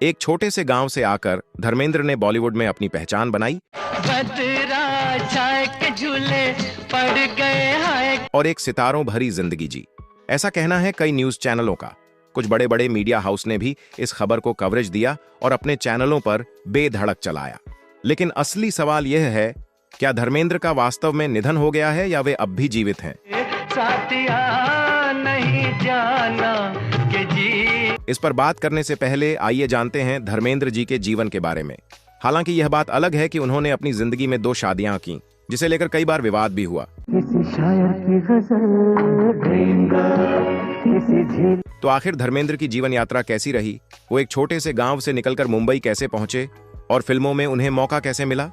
एक छोटे से गांव से आकर धर्मेंद्र ने बॉलीवुड में अपनी पहचान बनाई के झूले पड़ गए हाय और एक सितारों भरी जिंदगी जी। ऐसा कहना है कई न्यूज चैनलों का। कुछ बड़े बड़े मीडिया हाउस ने भी इस खबर को कवरेज दिया और अपने चैनलों पर बेधड़क चलाया। लेकिन असली सवाल यह है, क्या धर्मेंद्र का वास्तव में निधन हो गया है या वे अब भी जीवित हैं? साथिया नहीं जाना कि जी। इस पर बात करने से पहले आइए जानते हैं धर्मेंद्र जी के जीवन के बारे में। हालांकि यह बात अलग है कि उन्होंने अपनी जिंदगी में 2 शादियां की, जिसे लेकर कई बार विवाद भी हुआ। तो आखिर धर्मेंद्र की जीवन यात्रा कैसी रही? वो एक छोटे से गांव से निकलकर मुंबई कैसे पहुंचे और फिल्मों में उन्हें मौका कैसे मिला?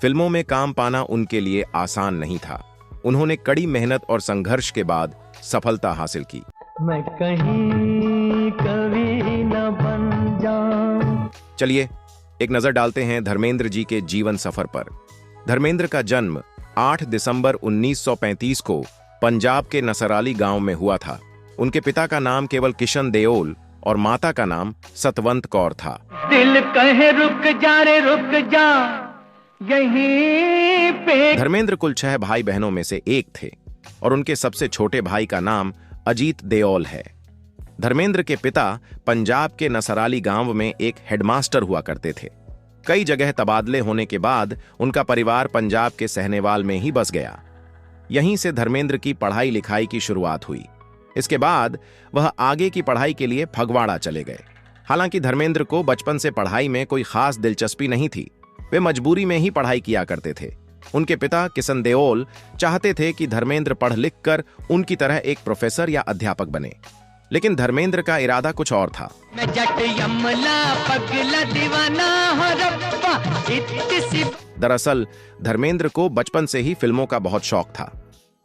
फिल्मों में काम पाना उनके लिए आसान नहीं था। उन्होंने कड़ी मेहनत और संघर्ष के बाद सफलता हासिल की। मैं कहीं कभी न बन जाऊं। चलिए एक नजर डालते हैं धर्मेंद्र जी के जीवन सफर पर। धर्मेंद्र का जन्म 8 दिसंबर 1935 को पंजाब के नसराली गांव में हुआ था। उनके पिता का नाम केवल किशन देओल और माता का नाम सतवंत कौर था। दिल कहे रुक जा रे रुक जा यहीं पे। धर्मेंद्र कुल 6 भाई बहनों में से एक थे और उनके सबसे छोटे भाई का नाम अजीत देओल है। धर्मेंद्र के पिता पंजाब के नसराली गांव में एक हेडमास्टर हुआ करते थे। कई जगह तबादले होने के बाद उनका परिवार पंजाब के सहनेवाल में ही बस गया। यहीं से धर्मेंद्र की पढ़ाई लिखाई की शुरुआत हुई। इसके बाद वह आगे की पढ़ाई के लिए फगवाड़ा चले गए। हालांकि धर्मेंद्र को बचपन से पढ़ाई में कोई खास दिलचस्पी नहीं थी। वे मजबूरी में ही पढ़ाई किया करते थे। उनके पिता किशन देओल चाहते थे कि धर्मेंद्र पढ़ लिख कर उनकी तरह एक प्रोफेसर या अध्यापक बने, लेकिन धर्मेंद्र का इरादा कुछ और था। मैं जट यमला पगला दीवाना हो रब्बा इत्ती। दरअसल धर्मेंद्र को बचपन से ही फिल्मों का बहुत शौक था।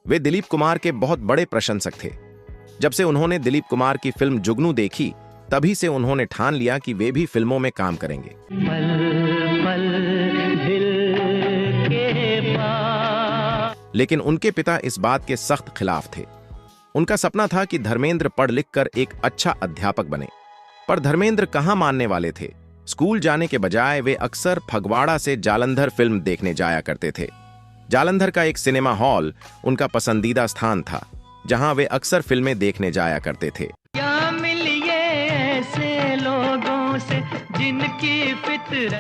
वे दिलीप कुमार के बहुत बड़े प्रशंसक थे। जब से उन्होंने दिलीप कुमार की फिल्म जुगनू देखी, तभी से उन्होंने ठान लिया कि वे भी फिल्मों में काम करेंगे। लेकिन उनके पिता इस बात के सख्त खिलाफ थे। उनका सपना था कि धर्मेंद्र पढ़ लिख कर एक अच्छा अध्यापक बने, पर धर्मेंद्र कहां मानने वाले थे। स्कूल जाने के बजाय वे अक्सर फगवाड़ा से जालंधर फिल्म देखने जाया करते थे। जालंधर का एक सिनेमा हॉल उनका पसंदीदा स्थान था, जहां वे अक्सर फिल्में देखने जाया करते थे।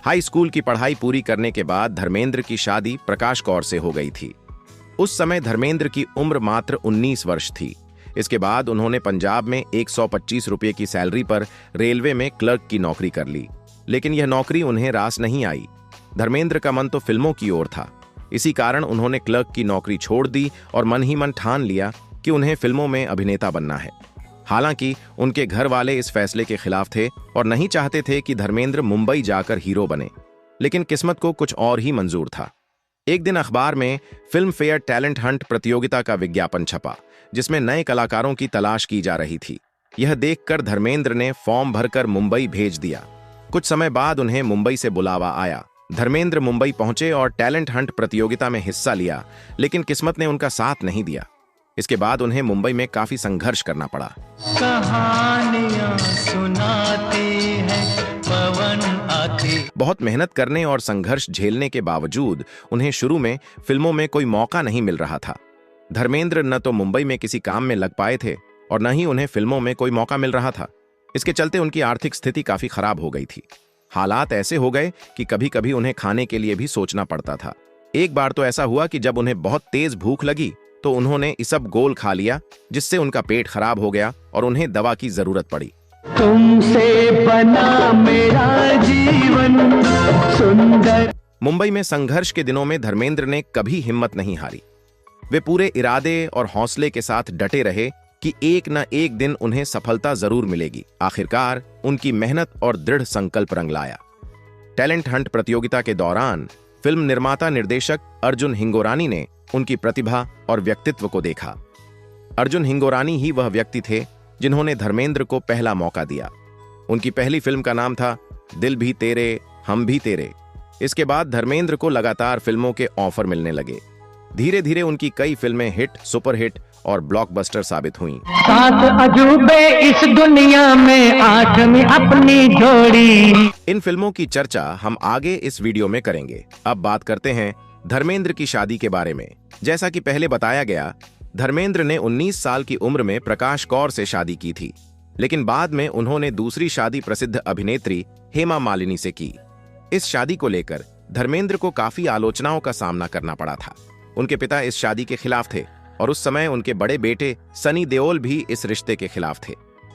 हाई स्कूल की पढ़ाई पूरी करने के बाद धर्मेंद्र की शादी प्रकाश कौर से हो गई थी। उस समय धर्मेंद्र की उम्र मात्र 19 वर्ष थी। इसके बाद उन्होंने पंजाब में 125 रुपये की सैलरी पर रेलवे में क्लर्क की नौकरी कर ली, लेकिन यह नौकरी उन्हें रास नहीं आई। धर्मेंद्र का मन तो फिल्मों की ओर था। इसी कारण उन्होंने क्लर्क की नौकरी छोड़ दी और मन ही मन ठान लिया कि उन्हें फिल्मों में अभिनेता बनना है। हालांकि उनके घर वाले इस फैसले के खिलाफ थे और नहीं चाहते थे कि धर्मेंद्र मुंबई जाकर हीरो बने, लेकिन किस्मत को कुछ और ही मंजूर था। एक दिन अखबार में फिल्म फेयर टैलेंट हंट प्रतियोगिता का विज्ञापन छपा, जिसमें नए कलाकारों की तलाश की जा रही थी। यह देखकर धर्मेंद्र ने फॉर्म भरकर मुंबई भेज दिया। कुछ समय बाद उन्हें मुंबई से बुलावा आया। धर्मेंद्र मुंबई पहुंचे और टैलेंट हंट प्रतियोगिता में हिस्सा लिया, लेकिन किस्मत ने उनका साथ नहीं दिया। इसके बाद उन्हें मुंबई में काफी संघर्ष करना पड़ा। कहानियां सुनाते हैं पवन आते। बहुत मेहनत करने और संघर्ष झेलने के बावजूद उन्हें शुरू में फिल्मों में कोई मौका नहीं मिल रहा था। धर्मेंद्र न तो मुंबई में किसी काम में लग पाए थे और न ही उन्हें फिल्मों में कोई मौका मिल रहा था। इसके चलते उनकी आर्थिक स्थिति काफी खराब हो गई थी। हालात ऐसे हो गए कि कभी कभी उन्हें खाने के लिए भी सोचना पड़ता था। एक बार तो ऐसा हुआ कि जब उन्हें बहुत तेज भूख लगी तो उन्होंने इसब गोल खा लिया, जिससे उनका पेट खराब हो गया और उन्हें दवा की जरूरत पड़ी। तुमसे बना मेरा जीवन सुंदर। मुंबई में संघर्ष के दिनों में धर्मेंद्र ने कभी हिम्मत नहीं हारी। वे पूरे इरादे और हौसले के साथ डटे रहे कि एक न एक दिन उन्हें सफलता जरूर मिलेगी। आखिरकार उनकी मेहनत और दृढ़ संकल्प रंग लाया। टैलेंट हंट प्रतियोगिता के दौरान फिल्म निर्माता निर्देशक अर्जुन हिंगोरानी ने उनकी प्रतिभा और व्यक्तित्व को देखा। अर्जुन हिंगोरानी ही वह व्यक्ति थे जिन्होंने धर्मेंद्र को पहला मौका दिया। उनकी पहली फिल्म का नाम था दिल भी तेरे हम भी तेरे। इसके बाद धर्मेंद्र को लगातार फिल्मों के ऑफर मिलने लगे। धीरे धीरे उनकी कई फिल्में हिट, सुपरहिट और ब्लॉकबस्टर साबित हुईं। 7 अजूबे इस दुनिया में, 8वीं अपनी जोड़ी। इन फिल्मों की चर्चा हम आगे इस वीडियो में करेंगे। अब बात करते हैं धर्मेंद्र की शादी के बारे में। जैसा कि पहले बताया गया, धर्मेंद्र ने 19 साल की उम्र में प्रकाश कौर से शादी की थी, लेकिन बाद में उन्होंने दूसरी शादी प्रसिद्ध अभिनेत्री हेमा मालिनी से की। इस शादी को लेकर धर्मेंद्र को काफी आलोचनाओं का सामना करना पड़ा था। उनके पिता इस शादी के खिलाफ थे और उस समय उनके बड़े बेटे सनी देओल भी इस रिश्ते के खिलाफ थे।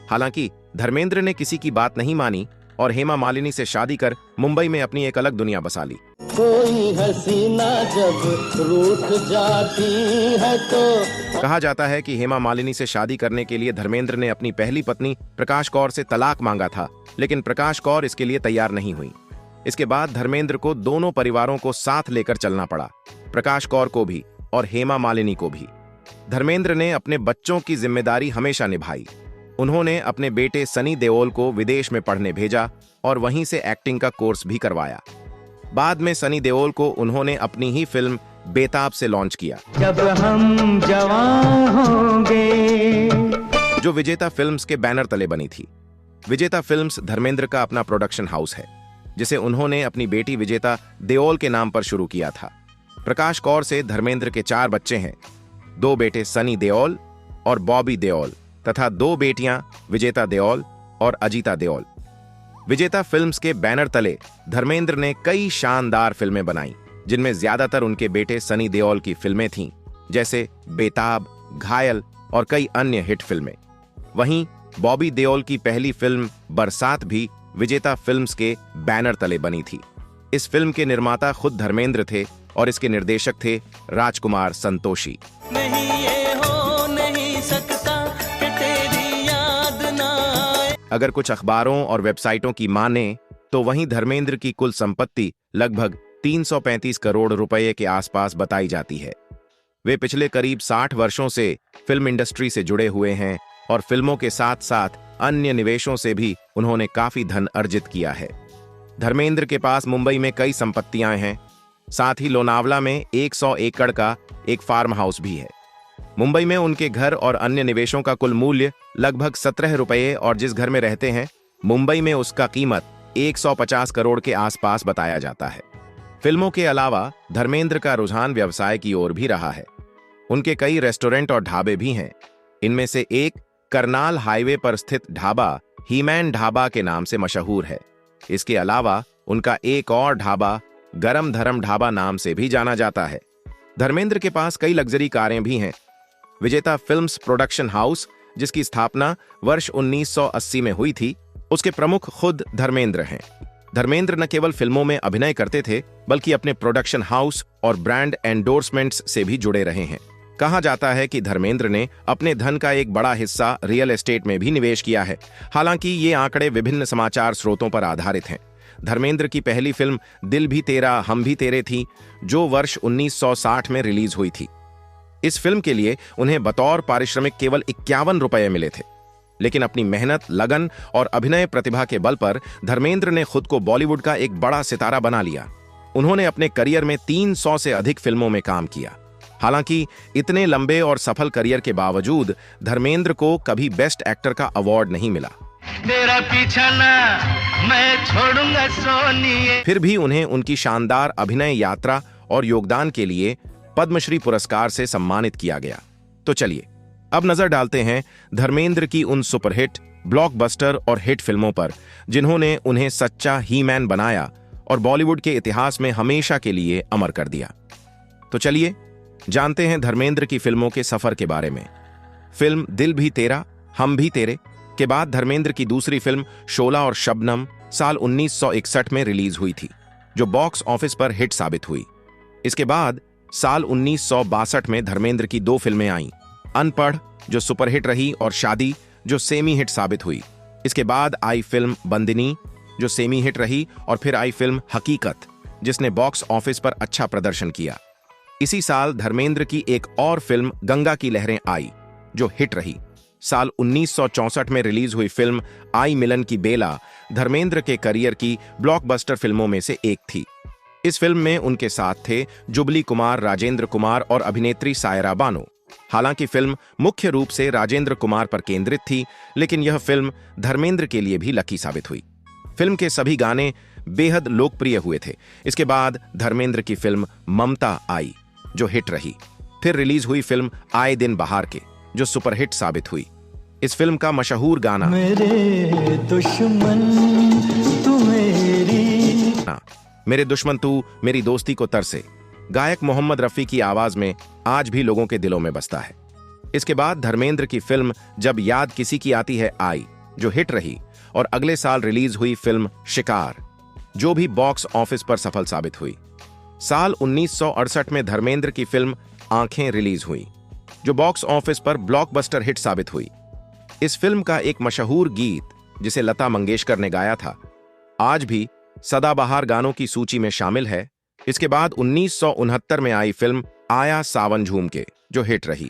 हालांकि धर्मेंद्र ने किसी की बात नहीं मानी और हेमा मालिनी से शादी कर मुंबई में अपनी एक अलग दुनिया बसा ली। कोई हसीना जब रूठ जाती है तो। कहा जाता है कि हेमा मालिनी से शादी करने के लिए धर्मेंद्र ने अपनी पहली पत्नी प्रकाश कौर से तलाक मांगा था, लेकिन प्रकाश कौर इसके लिए तैयार नहीं हुई। इसके बाद धर्मेंद्र को दोनों परिवारों को साथ लेकर चलना पड़ा, प्रकाश कौर को भी और हेमा मालिनी को भी। धर्मेंद्र ने अपने बच्चों की जिम्मेदारी हमेशा निभाई। उन्होंने अपने बेटे सनी देओल को विदेश में पढ़ने भेजा और वहीं से एक्टिंग का कोर्स भी करवाया। बाद में सनी देओल को उन्होंने अपनी ही फिल्म बेताब से लॉन्च किया, जब हम जवान होंगे, जो विजेता फिल्म्स के बैनर तले बनी थी। विजेता फिल्म्स धर्मेंद्र का अपना प्रोडक्शन हाउस है, जिसे उन्होंने अपनी बेटी विजेता देओल के नाम पर शुरू किया था। प्रकाश कौर से धर्मेंद्र के 4 बच्चे हैं, 2 बेटे सनी देओल और बॉबी देओल तथा 2 बेटियां विजेता देओल और अजीता देओल। विजेता फिल्म्स के बैनर तले धर्मेंद्र ने कई शानदार फिल्में बनाई, जिनमें ज्यादातर उनके बेटे सनी देओल की फिल्में थीं, जैसे बेताब, घायल और कई अन्य हिट फिल्में। वहीं बॉबी देओल की पहली फिल्म बरसात भी विजेता फिल्म्स के बैनर तले बनी थी। इस फिल्म के निर्माता खुद धर्मेंद्र थे और इसके निर्देशक थे राजकुमार संतोषी। नहीं ये हो नहीं सकता कि तेरी याद ना आए। अगर कुछ अखबारों और वेबसाइटों की माने तो वहीं धर्मेंद्र की कुल संपत्ति लगभग 335 करोड़ रुपए के आसपास बताई जाती है। वे पिछले करीब 60 वर्षों से फिल्म इंडस्ट्री से जुड़े हुए हैं और फिल्मों के साथ साथ अन्य निवेशों से भी उन्होंने काफी धन अर्जित किया है। धर्मेंद्र के पास मुंबई में कई संपत्तियां हैं, साथ ही लोनावला में 100 एकड़ का एक फार्म हाउस भी है। मुंबई में उनके घर और अन्य निवेशों का कुल मूल्य लगभग 17 रुपये और जिस घर में रहते हैं मुंबई में उसका कीमत 150 करोड़ के आसपास बताया जाता है। फिल्मों के अलावा धर्मेंद्र का रुझान व्यवसाय की ओर भी रहा है। उनके कई रेस्टोरेंट और ढाबे भी हैं। इनमें से एक करनाल हाईवे पर स्थित ढाबा हीमैन ढाबा के नाम से मशहूर है। इसके अलावा उनका एक और ढाबा गरम धरम ढाबा नाम से भी जाना जाता है। धर्मेंद्र के पास कई लग्जरी कारें भी हैं। विजेता फिल्म्स प्रोडक्शन हाउस, जिसकी स्थापना वर्ष 1980 में हुई थी, उसके प्रमुख खुद धर्मेंद्र हैं। धर्मेंद्र न केवल फिल्मों में अभिनय करते थे, बल्कि अपने प्रोडक्शन हाउस और ब्रांड एंडोर्समेंट्स से भी जुड़े रहे हैं। कहा जाता है कि धर्मेंद्र ने अपने धन का एक बड़ा हिस्सा रियल एस्टेट में भी निवेश किया है। हालांकि ये आंकड़े विभिन्न समाचार स्रोतों पर आधारित हैं। धर्मेंद्र की पहली फिल्म दिल भी तेरा हम भी तेरे थी, जो वर्ष 1960 में रिलीज हुई थी। इस फिल्म के लिए उन्हें बतौर पारिश्रमिक केवल 51 रुपए मिले थे, लेकिन अपनी मेहनत, लगन और अभिनय प्रतिभा के बल पर धर्मेंद्र ने खुद को बॉलीवुड का एक बड़ा सितारा बना लिया। उन्होंने अपने करियर में 300 से अधिक फिल्मों में काम किया। हालांकि इतने लंबे और सफल करियर के बावजूद धर्मेंद्र को कभी बेस्ट एक्टर का अवार्ड नहीं मिला। तेरा पीछा ना मैं छोड़ूंगा सोनिए। फिर भी उन्हें उनकी शानदार अभिनय यात्रा और योगदान के लिए पद्मश्री पुरस्कार से सम्मानित किया गया। तो चलिए अब नजर डालते हैं धर्मेंद्र की उन सुपरहिट, ब्लॉकबस्टर और हिट फिल्मों पर, जिन्होंने उन्हें सच्चा ही-मैन बनाया और बॉलीवुड के इतिहास में हमेशा के लिए अमर कर दिया। तो चलिए जानते हैं धर्मेंद्र की फिल्मों के सफर के बारे में। फिल्म दिल भी तेरा हम भी तेरे के बाद धर्मेंद्र की दूसरी फिल्म शोला और शबनम साल 1961 में रिलीज हुई थी, जो बॉक्स ऑफिस पर हिट साबित हुई। इसके बाद साल 1962 में धर्मेंद्र की 2 फिल्में आईं, अनपढ़ जो सुपरहिट रही और शादी जो सेमी हिट साबित हुई। इसके बाद आई फिल्म बंदिनी जो सेमी हिट रही और फिर आई फिल्म हकीकत जिसने बॉक्स ऑफिस पर अच्छा प्रदर्शन किया। इसी साल धर्मेंद्र की एक और फिल्म गंगा की लहरें आई जो हिट रही। साल 1964 में रिलीज हुई फिल्म आई मिलन की बेला धर्मेंद्र के करियर की ब्लॉकबस्टर फिल्मों में से एक थी। इस फिल्म में उनके साथ थे जुबली कुमार, राजेंद्र कुमार और अभिनेत्री सायरा बानो। हालांकि फिल्म मुख्य रूप से राजेंद्र कुमार पर केंद्रित थी, लेकिन यह फिल्म धर्मेंद्र के लिए भी लकी साबित हुई। फिल्म के सभी गाने बेहद लोकप्रिय हुए थे। इसके बाद धर्मेंद्र की फिल्म ममता आई, जो हिट रही। फिर रिलीज हुई फिल्म आए दिन बहार के, जो सुपरहिट साबित हुई। इस फिल्म का मशहूर गाना मेरे दुश्मन तू मेरी दोस्ती को तरसे, गायक मोहम्मद रफी की आवाज में आज भी लोगों के दिलों में बसता है। इसके बाद धर्मेंद्र की फिल्म जब याद किसी की आती है आई, जो हिट रही, और अगले साल रिलीज हुई फिल्म शिकार, जो भी बॉक्स ऑफिस पर सफल साबित हुई। साल 1968 में धर्मेंद्र की फिल्म आंखें रिलीज हुई, जो बॉक्स ऑफिस पर ब्लॉकबस्टर हिट साबित हुई। इस फिल्म का एक मशहूर गीत, जिसे लता मंगेशकर ने गाया था, आज भी सदाबहार गानों की सूची में शामिल है। इसके बाद 1969 में आई फिल्म आया सावन झूम के, जो हिट रही।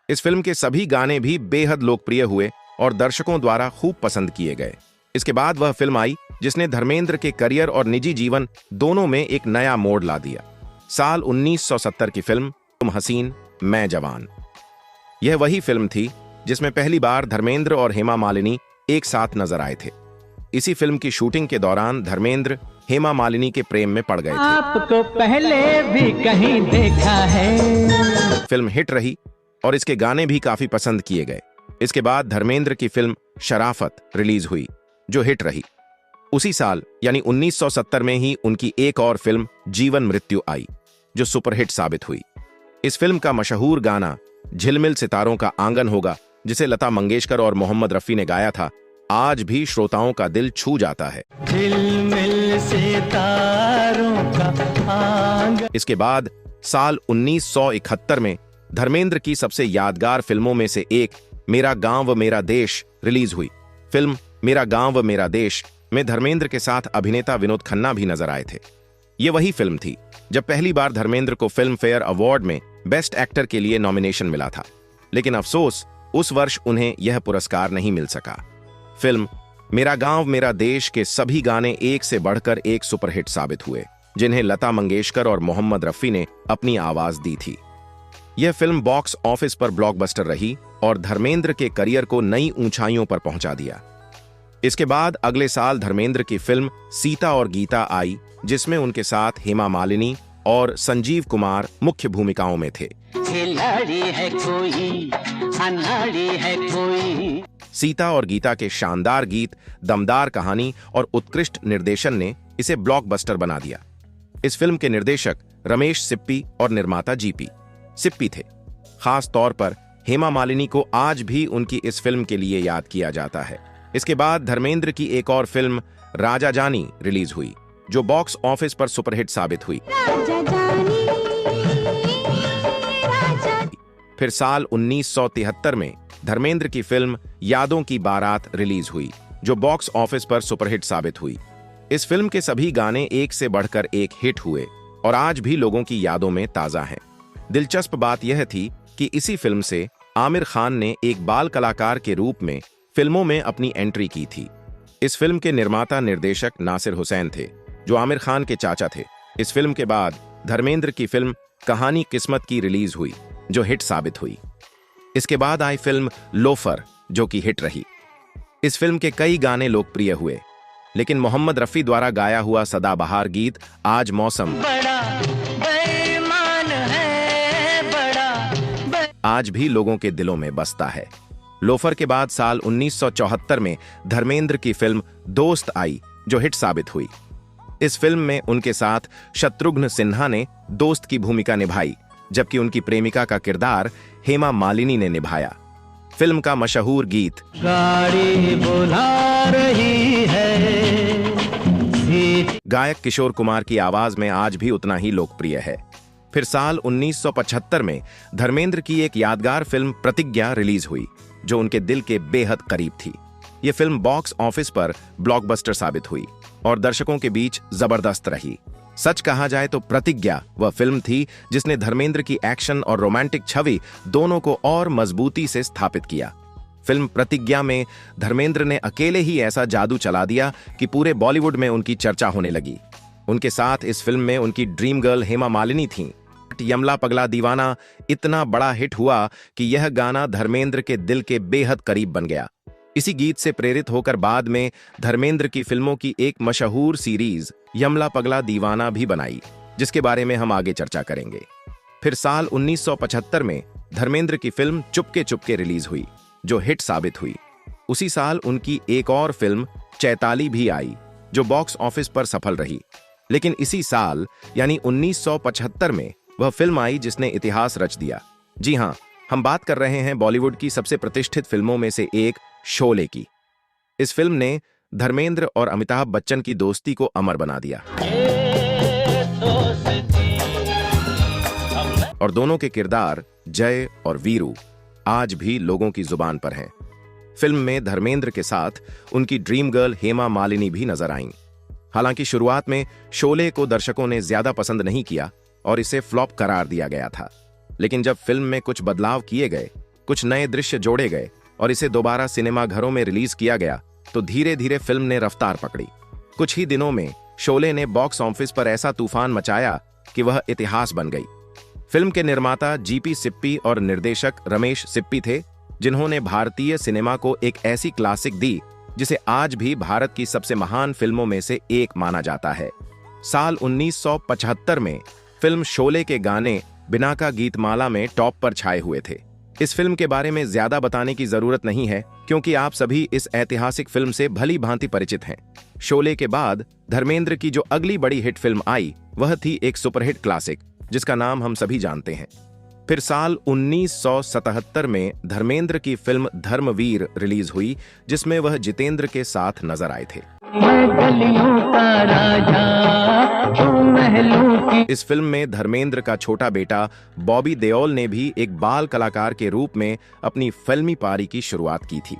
इस फिल्म के सभी गाने भी बेहद लोकप्रिय हुए और दर्शकों द्वारा खूब पसंद किए गए। इसके बाद वह फिल्म आई जिसने धर्मेंद्र के करियर और निजी जीवन दोनों में एक नया मोड़ ला दिया। साल 1970 की फिल्म तुम हसीन मैं जवान। यह वही फिल्म थी जिसमें पहली बार धर्मेंद्र और हेमा मालिनी एक साथ नजर आए थे। इसी फिल्म की शूटिंग के दौरान धर्मेंद्र हेमा मालिनी के प्रेम में पड़ गए थे। आपको पहले भी कहीं देखा है। फिल्म हिट रही और इसके गाने भी काफी पसंद किए गए। इसके बाद धर्मेंद्र की फिल्म शराफत रिलीज हुई, जो हिट रही। उसी साल यानी 1970 में ही उनकी एक और फिल्म जीवन मृत्यु आई, जो सुपरहिट साबित हुई। इस फिल्म का मशहूर गाना झिलमिल सितारों का आंगन होगा, जिसे लता मंगेशकर और मोहम्मद रफी ने गाया था, आज भी श्रोताओं का दिल छू जाता है। झिलमिल सितारों का आंगन। इसके बाद साल 1971 में धर्मेंद्र की सबसे यादगार फिल्मों में से एक मेरा गांव मेरा देश रिलीज हुई। फिल्म मेरा गांव मेरा देश में धर्मेंद्र के साथ अभिनेता विनोद खन्ना भी नजर आए थे। ये वही फिल्म थी जब पहली बार धर्मेंद्र को फिल्म फेयर अवार्ड में बेस्ट एक्टर के लिए नॉमिनेशन मिला था, लेकिन अफसोस उस वर्ष उन्हें यह पुरस्कार नहीं मिल सका। फिल्म मेरा गांव मेरा देश के सभी गाने एक से बढ़कर एक सुपरहिट साबित हुए, जिन्हें लता मंगेशकर और मोहम्मद रफी ने अपनी आवाज दी थी। यह फिल्म बॉक्स ऑफिस पर ब्लॉकबस्टर रही और धर्मेंद्र के करियर को नई ऊंचाइयों पर पहुंचा दिया। इसके बाद अगले साल धर्मेंद्र की फिल्म सीता और गीता आई, जिसमें उनके साथ हेमा मालिनी और संजीव कुमार मुख्य भूमिकाओं में थे। खिलाड़ी है कोई, अनाड़ी है कोई। सीता और गीता के शानदार गीत, दमदार कहानी और उत्कृष्ट निर्देशन ने इसे ब्लॉकबस्टर बना दिया। इस फिल्म के निर्देशक रमेश सिप्पी और निर्माता जीपी सिप्पी थे। खास तौर पर हेमा मालिनी को आज भी उनकी इस फिल्म के लिए याद किया जाता है। इसके बाद धर्मेंद्र की एक और फिल्म राजा जानी रिलीज हुई, जो बॉक्स ऑफिस पर सुपरहिट साबित हुई। फिर साल 1973 में धर्मेंद्र की फिल्म यादों की बारात रिलीज हुई, जो बॉक्स ऑफिस पर सुपरहिट साबित हुई। इस फिल्म के सभी गाने एक से बढ़कर एक हिट हुए और आज भी लोगों की यादों में ताजा हैं। दिलचस्प बात यह थी कि इसी फिल्म से आमिर खान ने एक बाल कलाकार के रूप में फिल्मों में अपनी एंट्री की थी। इस फिल्म के निर्माता निर्देशक नासिर हुसैन थे, जो आमिर खान के चाचा थे। इस फिल्म के बाद धर्मेंद्र की फिल्म कहानी किस्मत की रिलीज हुई, जो हिट साबित हुई। इसके बाद आई फिल्म लोफर, जो कि हिट रही। इस फिल्म के कई गाने लोकप्रिय हुए, लेकिन मोहम्मद रफी द्वारा गाया हुआ सदाबहार गीत आज मौसम बड़ा बेईमान है, बड़ा आज भी लोगों के दिलों में बसता है। लोफर के बाद साल 1974 में धर्मेंद्र की फिल्म दोस्त आई, जो हिट साबित हुई। इस फिल्म में उनके साथ शत्रुघ्न सिन्हा ने दोस्त की भूमिका निभाई, जबकि उनकी प्रेमिका का किरदार हेमा मालिनी ने निभाया। फिल्म का मशहूर गीत गाड़ी बुला रही है, गायक किशोर कुमार की आवाज में आज भी उतना ही लोकप्रिय है। फिर साल 1975 में धर्मेंद्र की एक यादगार फिल्म प्रतिज्ञा रिलीज हुई, जो उनके दिल के बेहद करीब थी। यह फिल्म बॉक्स ऑफिस पर ब्लॉकबस्टर साबित हुई और दर्शकों के बीच जबरदस्त रही। सच कहा जाए तो प्रतिज्ञा वह फिल्म थी जिसने धर्मेंद्र की एक्शन और रोमांटिक छवि दोनों को और मजबूती से स्थापित किया। फिल्म प्रतिज्ञा में धर्मेंद्र ने अकेले ही ऐसा जादू चला दिया कि पूरे बॉलीवुड में उनकी चर्चा होने लगी। उनके साथ इस फिल्म में उनकी ड्रीम गर्ल हेमा मालिनी थीं। यमला पगला दीवाना इतना बड़ा हिट हुआ कि यह गाना धर्मेंद्र के दिल के बेहद करीब बन गया। इसी गीत से प्रेरित होकर बाद में धर्मेंद्र की फिल्मों की एक मशहूर सीरीज यमला पगला दीवाना भी बनाई, जिसके बारे में हम आगे चर्चा करेंगे। फिर साल 1975 में धर्मेंद्र की फिल्म चुपके चुपके रिलीज हुई, जो हिट साबित हुई। उसी साल उनकी एक और फिल्म चैताली भी आई, जो बॉक्स ऑफिस पर सफल रही। लेकिन इसी साल यानी 1975 में वह फिल्म आई जिसने इतिहास रच दिया। जी हां, हम बात कर रहे हैं बॉलीवुड की सबसे प्रतिष्ठित फिल्मों में से एक शोले की। इस फिल्म ने धर्मेंद्र और अमिताभ बच्चन की दोस्ती को अमर बना दिया और दोनों के किरदार जय और वीरू आज भी लोगों की जुबान पर हैं। फिल्म में धर्मेंद्र के साथ उनकी ड्रीम गर्ल हेमा मालिनी भी नजर आईं। हालांकि शुरुआत में शोले को दर्शकों ने ज्यादा पसंद नहीं किया और इसे फ्लॉप करार दिया गया था। लेकिन जब फिल्म में कुछ बदलाव किए गए, कुछ नए दृश्य जोड़े गए और इसे दोबारा सिनेमा घरों में रिलीज किया गया, तो धीरे धीरे फिल्म ने रफ्तार पकड़ी। कुछ ही दिनों में शोले ने बॉक्स ऑफिस पर ऐसा तूफान मचाया कि वह इतिहास बन गई। फिल्म के निर्माता जीपी सिप्पी और निर्देशक रमेश सिप्पी थे, जिन्होंने भारतीय सिनेमा को एक ऐसी क्लासिक दी जिसे आज भी भारत की सबसे महान फिल्मों में से एक माना जाता है। साल 1975 में फिल्म शोले के गाने बिना का गीतमाला में टॉप पर छाए हुए थे। इस फिल्म के बारे में ज्यादा बताने की जरूरत नहीं है, क्योंकि आप सभी इस ऐतिहासिक फिल्म से भली भांति परिचित हैं। शोले के बाद धर्मेंद्र की जो अगली बड़ी हिट फिल्म आई, वह थी एक सुपरहिट क्लासिक जिसका नाम हम सभी जानते हैं। फिर साल 1977 में धर्मेंद्र की फिल्म धर्मवीर रिलीज हुई, जिसमें वह जितेंद्र के साथ नजर आए थे। इस फिल्म में धर्मेंद्र का छोटा बेटा बॉबी देओल ने भी एक बाल कलाकार के रूप में अपनी फिल्मी पारी की शुरुआत की थी।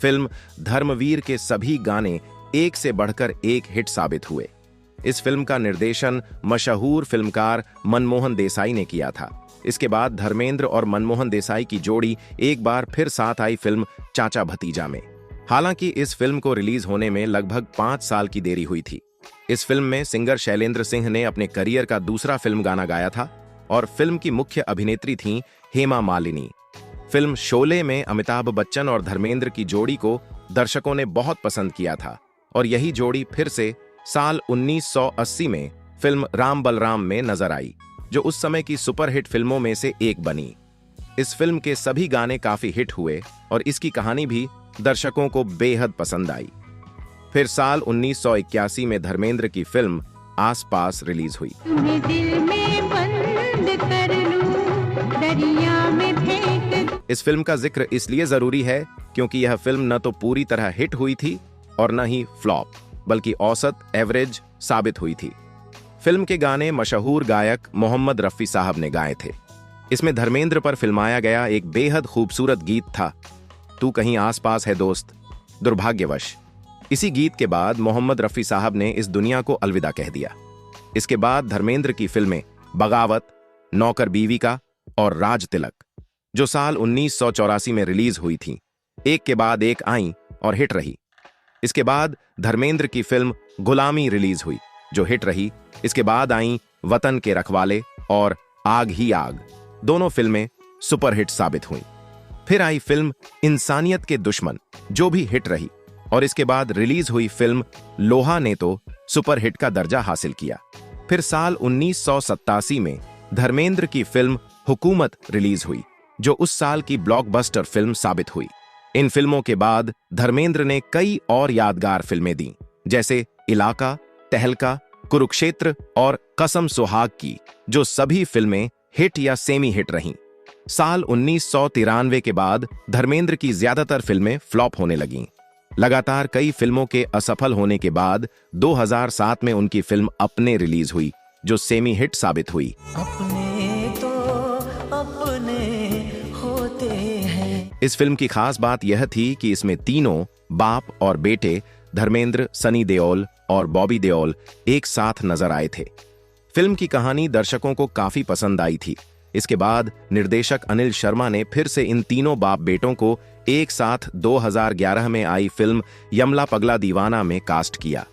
फिल्म धर्मवीर के सभी गाने एक से बढ़कर एक हिट साबित हुए। इस फिल्म का निर्देशन मशहूर फिल्मकार मनमोहन देसाई ने किया था। इसके बाद धर्मेंद्र और मनमोहन देसाई की जोड़ी एक बार फिर साथ आई फिल्म चाचा भतीजा में। हालांकि इस फिल्म को रिलीज होने में लगभग 5 साल की देरी हुई थी। इस फिल्म में सिंगर शैलेंद्र सिंह ने अपने करियर का दूसरा फिल्म गाना गाया था और फिल्म की मुख्य अभिनेत्री थीं हेमा मालिनी। फिल्म शोले में अमिताभ बच्चन और धर्मेंद्र की जोड़ी को दर्शकों ने बहुत पसंद किया था और यही जोड़ी फिर से साल 1980 में फिल्म राम बलराम में नजर आई, जो उस समय की सुपरहिट फिल्मों में से एक बनी। इस फिल्म के सभी गाने काफी हिट हुए और इसकी कहानी भी दर्शकों को बेहद पसंद आई। फिर साल 1981 में धर्मेंद्र की फिल्म आस पास रिलीज हुई। दिल में बंद कर लूं, दरिया में फेंक। इस फिल्म का जिक्र इसलिए जरूरी है क्योंकि यह फिल्म न तो पूरी तरह हिट हुई थी और न ही फ्लॉप, बल्कि औसत एवरेज साबित हुई थी। फिल्म के गाने मशहूर गायक मोहम्मद रफी साहब ने गाए थे। इसमें धर्मेंद्र पर फिल्माया गया एक बेहद खूबसूरत गीत था, तू कहीं आस पास है दोस्त। दुर्भाग्यवश इसी गीत के बाद मोहम्मद रफी साहब ने इस दुनिया को अलविदा कह दिया। इसके बाद धर्मेंद्र की फिल्में बगावत, नौकर बीवी का और राज तिलक, जो साल 1984 में रिलीज हुई थीं, एक के बाद एक आईं और हिट रही। इसके बाद धर्मेंद्र की फिल्म गुलामी रिलीज हुई, जो हिट रही। इसके बाद आईं वतन के रखवाले और आग ही आग, दोनों फिल्में सुपरहिट साबित हुईं। फिर आई फिल्म इंसानियत के दुश्मन, जो भी हिट रही, और इसके बाद रिलीज हुई फिल्म लोहा ने तो सुपरहिट का दर्जा हासिल किया। फिर साल 1987 में धर्मेंद्र की फिल्म हुकूमत रिलीज हुई, जो उस साल की ब्लॉकबस्टर फिल्म साबित हुई। इन फिल्मों के बाद धर्मेंद्र ने कई और यादगार फिल्में दी, जैसे इलाका, तहलका, कुरुक्षेत्र और कसम सुहाग की, जो सभी फिल्में हिट या सेमी हिट रहीं। साल 1993 के बाद धर्मेंद्र की ज्यादातर फिल्में फ्लॉप होने लगीं। लगातार कई फिल्मों के असफल होने के बाद 2007 में उनकी फिल्म अपने रिलीज हुई, जो सेमी हिट साबित हुई। अपने तो अपने होते हैं। इस फिल्म की खास बात यह थी कि इसमें तीनों बाप और बेटे धर्मेंद्र, सनी देओल और बॉबी देओल एक साथ नजर आए थे। फिल्म की कहानी दर्शकों को काफी पसंद आई थी। इसके बाद निर्देशक अनिल शर्मा ने फिर से इन तीनों बाप बेटों को एक साथ 2011 में आई फिल्म यमला पगला दीवाना में कास्ट किया।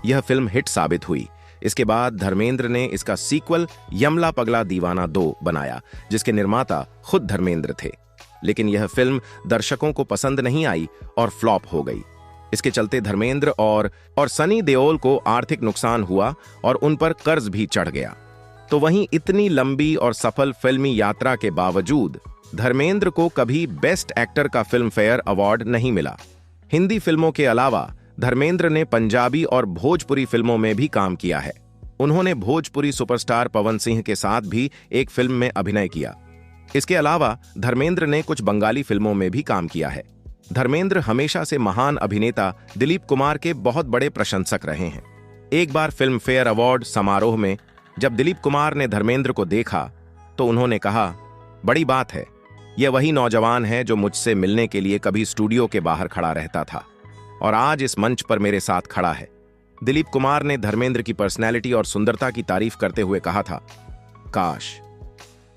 यह फिल्म हिट साबित हुई, इसके बाद धर्मेंद्र ने इसका सीक्वल यमला पगला दीवाना 2 बनाया, जिसके निर्माता खुद धर्मेंद्र थे। लेकिन यह फिल्म दर्शकों को पसंद नहीं आई और फ्लॉप हो गई। इसके चलते धर्मेंद्र और सनी देओल को आर्थिक नुकसान हुआ और उन पर कर्ज भी चढ़ गया। तो वहीं इतनी लंबी और सफल फिल्मी यात्रा के बावजूद धर्मेंद्र को कभी बेस्ट एक्टर का फिल्म फेयर अवार्ड नहीं मिला। हिंदी फिल्मों के अलावा धर्मेंद्र ने पंजाबी और भोजपुरी फिल्मों में भी काम किया है। उन्होंने भोजपुरी सुपरस्टार पवन सिंह के साथ भी एक फिल्म में अभिनय किया। इसके अलावा धर्मेंद्र ने कुछ बंगाली फिल्मों में भी काम किया है। धर्मेंद्र हमेशा से महान अभिनेता दिलीप कुमार के बहुत बड़े प्रशंसक रहे हैं। एक बार फिल्म फेयर अवार्ड समारोह में जब दिलीप कुमार ने धर्मेंद्र को देखा तो उन्होंने कहा, बड़ी बात है, यह वही नौजवान है जो मुझसे मिलने के लिए कभी स्टूडियो के बाहर खड़ा रहता था और आज इस मंच पर मेरे साथ खड़ा है। दिलीप कुमार ने धर्मेंद्र की पर्सनैलिटी और सुंदरता की तारीफ करते हुए कहा था, काश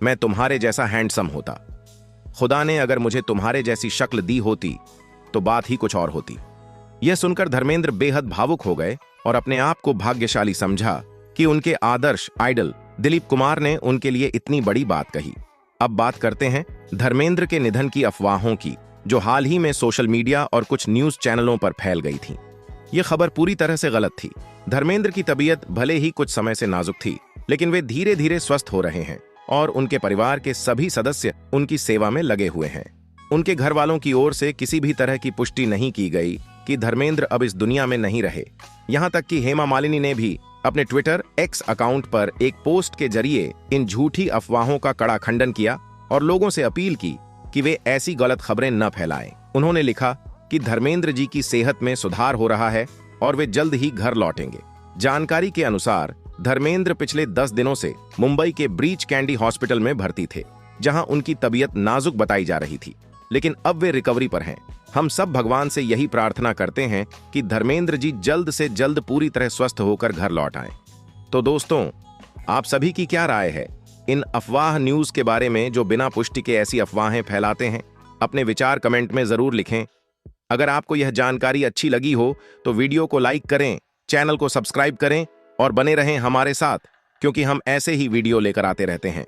मैं तुम्हारे जैसा हैंडसम होता। खुदा ने अगर मुझे तुम्हारे जैसी शक्ल दी होती तो बात ही कुछ और होती। यह सुनकर धर्मेंद्र बेहद भावुक हो गए और अपने आप को भाग्यशाली समझा कि उनके आदर्श आइडल दिलीप कुमार ने उनके लिए इतनी बड़ी बात कही। अब बात करते हैं धर्मेंद्र के निधन की अफवाहों की, जो हाल ही में सोशल मीडिया और कुछ न्यूज चैनलों पर फैल गई थी। यह खबर पूरी तरह से गलत थी। धर्मेंद्र की तबीयत भले ही कुछ समय से नाजुक थी, लेकिन वे धीरे धीरे स्वस्थ हो रहे हैं और उनके परिवार के सभी सदस्य उनकी सेवा में लगे हुए हैं। उनके घर वालों की ओर से किसी भी तरह की पुष्टि नहीं की गई कि धर्मेंद्र अब इस दुनिया में नहीं रहे। यहां तक कि हेमा मालिनी ने भी अपने ट्विटर एक्स अकाउंट पर एक पोस्ट के जरिए इन झूठी अफवाहों का कड़ा खंडन किया और लोगों से अपील की कि वे ऐसी गलत खबरें न फैलाएं। उन्होंने लिखा कि धर्मेंद्र जी की सेहत में सुधार हो रहा है और वे जल्द ही घर लौटेंगे। जानकारी के अनुसार धर्मेंद्र पिछले 10 दिनों से मुंबई के ब्रीच कैंडी हॉस्पिटल में भर्ती थे, जहां उनकी तबीयत नाजुक बताई जा रही थी, लेकिन अब वे रिकवरी पर हैं। हम सब भगवान से यही प्रार्थना करते हैं कि धर्मेंद्र जी जल्द से जल्द पूरी तरह स्वस्थ होकर घर लौट आएं। तो दोस्तों, आप सभी की क्या राय है इन अफवाह न्यूज के बारे में जो बिना पुष्टि के ऐसी अफवाहें फैलाते हैं? अपने विचार कमेंट में जरूर लिखें। अगर आपको यह जानकारी अच्छी लगी हो तो वीडियो को लाइक करें, चैनल को सब्सक्राइब करें और बने रहें हमारे साथ, क्योंकि हम ऐसे ही वीडियो लेकर आते रहते हैं।